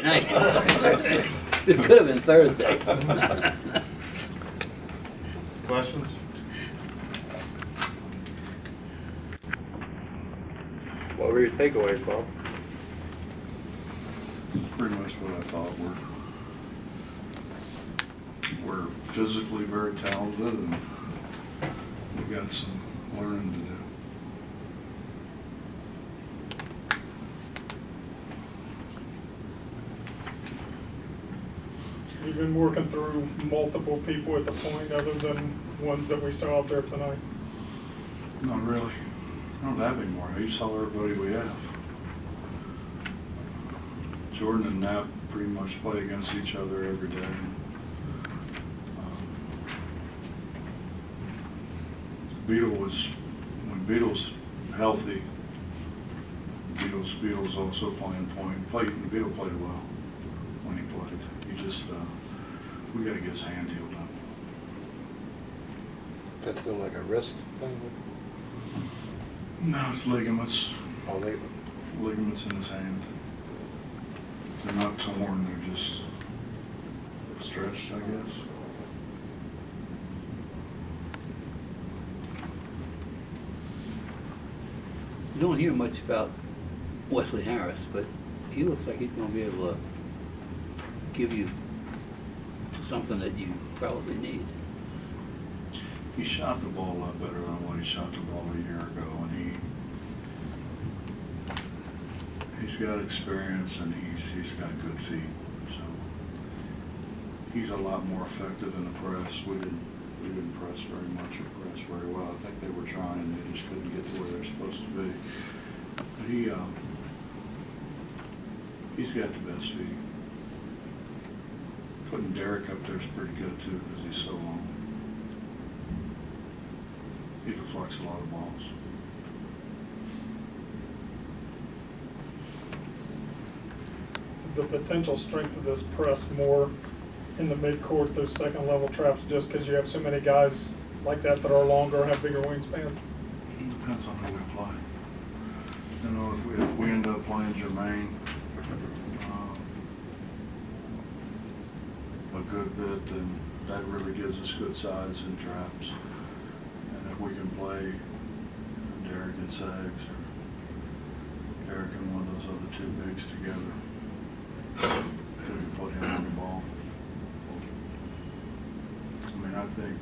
night. This could have been Thursday. Questions? What were your takeaways, Bob? Pretty much what I thought. We're physically very talented, and we've got some learning to do. We've been working through multiple people at the point other than ones that we saw out there tonight. Not really. I don't have any more. You saw everybody we have. Jordan and Knapp pretty much play against each other every day. When Beetle's healthy, Beetle's also playing point. Beetle played well when he played. He just, we got to get his hand healed up. That's still like a wrist thing? No, it's ligaments. Oh, ligament. Ligaments in his hand. They're not torn, they're just stretched, I guess. You don't hear much about Wesley Harris, but he looks like he's going to be able to give you something that you probably need. He shot the ball a lot better than what he shot the ball a year ago, and he's got experience and he's got good feet. So he's a lot more effective in the press. We didn't press very much or press very well. I think they were trying and they just couldn't get to where they're supposed to be. But he's got the best feet. Putting Derek up there is pretty good too because he's so long. He deflects a lot of balls. Is the potential strength of this press more in the midcourt, those second level traps, just because you have so many guys like that that are longer and have bigger wingspans? It depends on who we play. You know, if we end up playing Jermaine a good bit, then that really gives us good size in traps. And if we can play Derek and Sags or Derek and one of those other two bigs together, we can put him on the ball. I mean, I think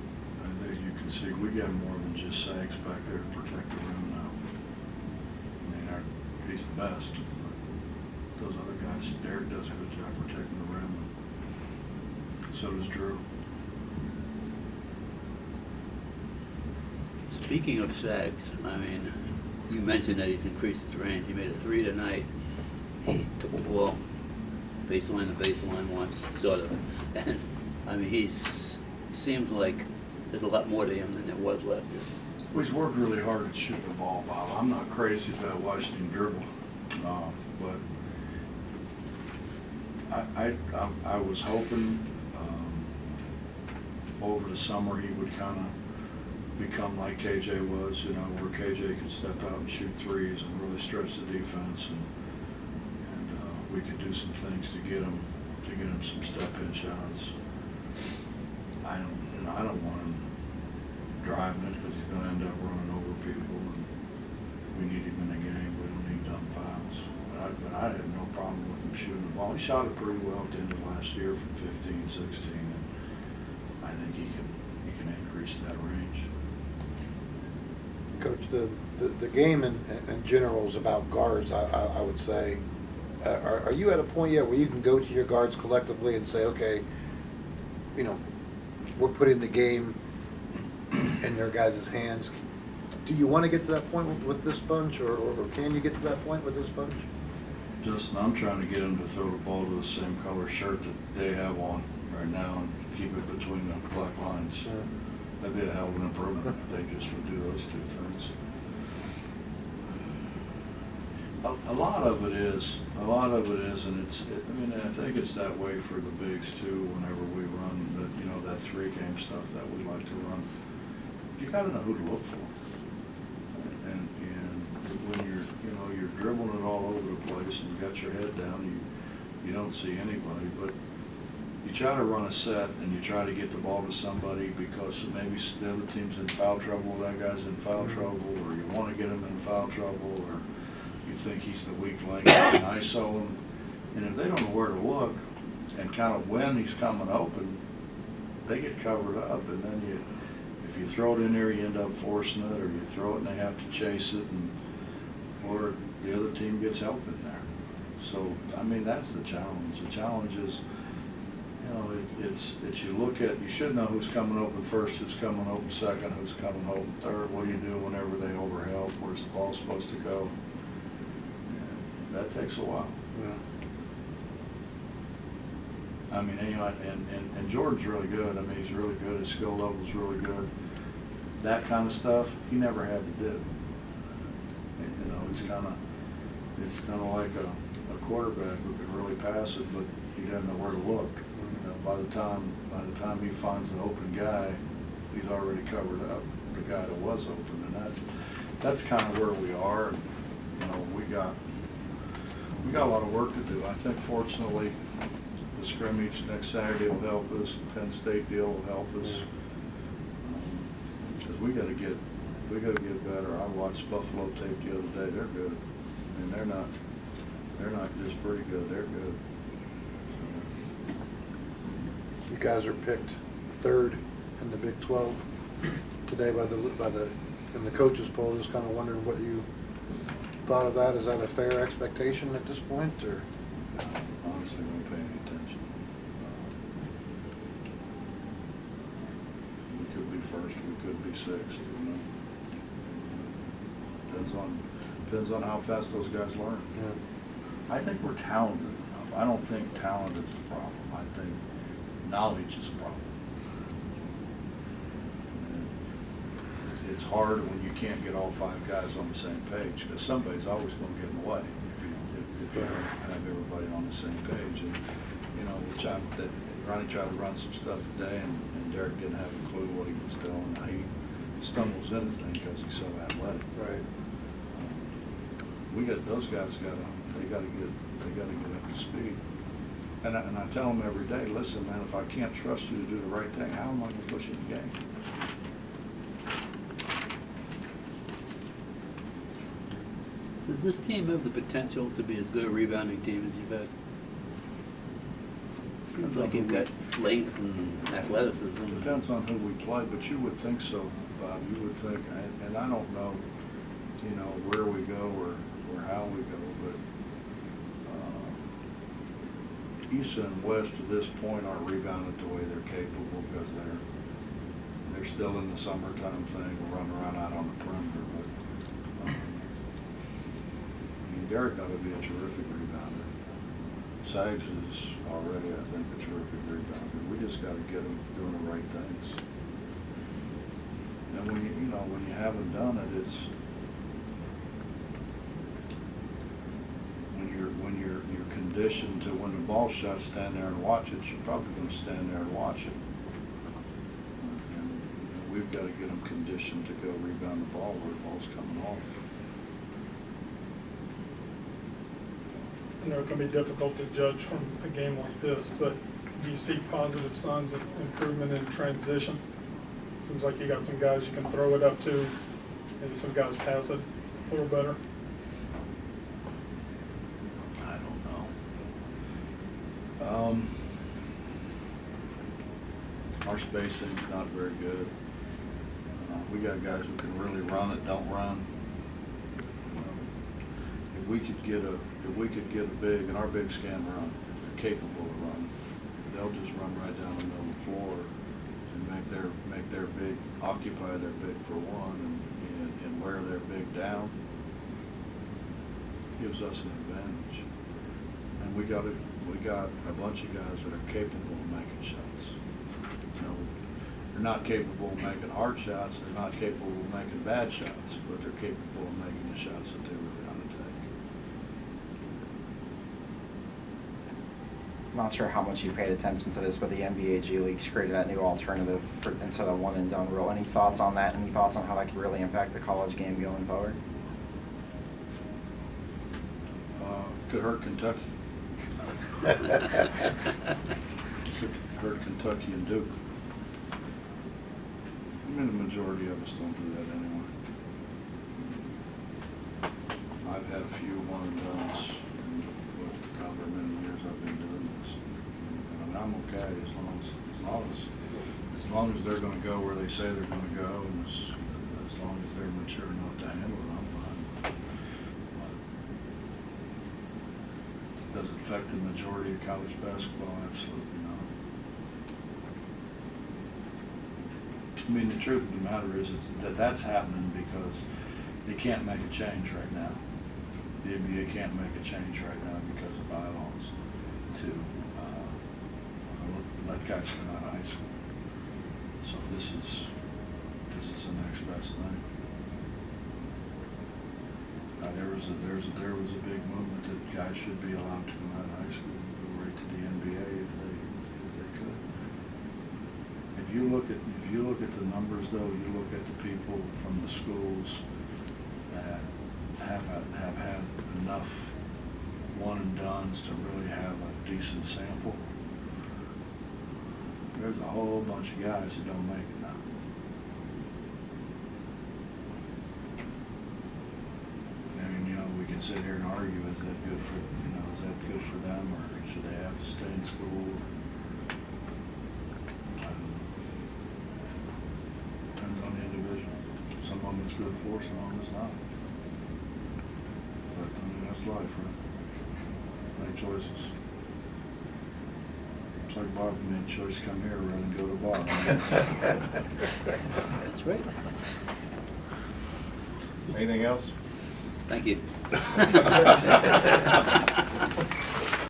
you can see we got more than just Sags back there to protect the rim now. I mean, he's the best. But those other guys, Derek does a good job protecting the rim. So does Drew. Speaking of Sags, I mean, you mentioned that he's increased his range. He made a 3 tonight. He took the ball baseline to baseline once, sort of. And I mean, seems like there's a lot more to him than there was last year. Well, he's worked really hard at shooting the ball, Bob. I'm not crazy about watching him dribble, but I was hoping over the summer he would kind of become like KJ was, you know, where KJ could step out and shoot threes and really stretch the defense, and we could do some things to get him some step-in shots. I don't want him driving it because he's going to end up running over people, and we need him in the game. We don't need dumb fouls. But I have no problem with him shooting the ball. He shot it pretty well at the end of last year from 15, 16, and I think he can increase that range. Coach, the game in general is about guards, I would say. Are you at a point yet where you can go to your guards collectively and say, okay, you know, we're putting the game in their guys' hands? Do you want to get to that point with this bunch, or can you get to that point with this bunch? Justin, I'm trying to get them to throw the ball to the same color shirt that they have on right now and keep it between the black lines. Yeah. That'd be a hell of an improvement if they just would do those two things. A lot of it is, and I mean, I think it's that way for the bigs too. Whenever we run that, you know, that 3-game stuff that we like to run, you got to know who to look for. And when you're dribbling it all over the place and you got your head down, you don't see anybody, but you try to run a set and you try to get the ball to somebody because maybe the other team's in foul trouble, that guy's in foul trouble, or you want to get him in foul trouble, or you think he's the weak link and ISO him. And if they don't know where to look and kind of when he's coming open, they get covered up, and then if you throw it in there, you end up forcing it, or you throw it and they have to chase it, or the other team gets help in there. So, I mean, that's the challenge. The challenge is, you know, it's you look at, you should know who's coming open first, who's coming open second, who's coming open third. What do you do whenever they overhelp? Where's the ball supposed to go? And that takes a while. Yeah. I mean, anyway, and Jordan's really good. I mean, he's really good. His skill level's really good. That kind of stuff he never had to do. You know, it's kind of like a quarterback who can really pass it, but he doesn't know where to look. You know, by the time he finds an open guy, he's already covered up the guy that was open, and that's kind of where we are. You know, we got a lot of work to do. I think fortunately, the scrimmage next Saturday will help us. The Penn State deal will help us. Because we got to get better. I watched Buffalo tape the other day. They're good. I mean, they're not just pretty good. They're good. You guys are picked third in the Big 12 today in the coaches poll. Just kind of wondering what you thought of that. Is that a fair expectation at this point, or? Honestly, don't pay any attention. We could be first. We could be sixth. You know, depends on how fast those guys learn. Yeah. I think we're talented enough. I don't think talent is the problem. I think knowledge is a problem. And it's hard when you can't get all five guys on the same page, because somebody's always going to get in the way if you don't have everybody on the same page. And you know, that Ronnie tried to run some stuff today, and Derek didn't have a clue what he was doing. He stumbles into things because he's so athletic. Right. Those guys they got to get up to speed. And I tell them every day, listen, man, if I can't trust you to do the right thing, how am I going to push you in the game? Does this team have the potential to be as good a rebounding team as you've had? Seems like you've got length and athleticism. Depends on who we play, but you would think so, Bob. You would think, and I don't know, you know, where we go or how we go, but East and West to this point aren't rebounded the way they're capable, because they're still in the summertime thing, running around out on the perimeter. But I mean, Derek ought to be a terrific rebounder. Sags is already, I think, a terrific rebounder. We just got to get them doing the right things. And when you haven't done it, it's when you're conditioned to, when the ball's shot, stand there and watch it. You're probably going to stand there and watch it. And we've got to get them conditioned to go rebound the ball where the ball's coming off. I know it can be difficult to judge from a game like this, but do you see positive signs of improvement in transition? Seems like you got some guys you can throw it up to, maybe some guys pass it a little better. I don't know. Our spacing's not very good. We got guys who can really run it, don't run. If we could get a big, and our bigs can run, they're capable of running. They'll just run right down the middle of the floor and make their big, occupy their big for one, and wear their big down. Gives us an advantage. And we got a bunch of guys that are capable of making shots. You know, they're not capable of making hard shots, they're not capable of making bad shots, but they're capable of making the shots that they really ought to take. I'm not sure how much you paid attention to this, but the NBA G League's created that new alternative instead of one and done rule. Any thoughts on that? Any thoughts on how that could really impact the college game going forward? Could hurt Kentucky. Heard Kentucky and Duke. I mean, the majority of us don't do that anyway. I've had a few one and dones in however many years I've been doing this. I mean, I'm okay as long as they're going to go where they say they're going to go, and as long as they're mature enough to handle it, I'm fine. Does it affect the majority of college basketball? Absolutely not. I mean, the truth of the matter is that that's happening because they can't make a change right now. The NBA can't make a change right now because of bylaws to let guys come out of high school. So this is the next best thing. There was a big movement that guys should be allowed to come out of high school and go right to the NBA if they could. If you look at the numbers, though, you look at the people from the schools that have had enough one and dones to really have a decent sample. There's a whole bunch of guys that don't make it now. I mean, you know, we can sit here and argue, is that good for them, or should they have to stay in school? I don't know. Depends on the individual. Some of them it's good for, some of them it's not. But, I mean, that's life, right? Make choices. It's like Bob made a choice to come here rather than go to Bob. That's right. Anything else? Thank you.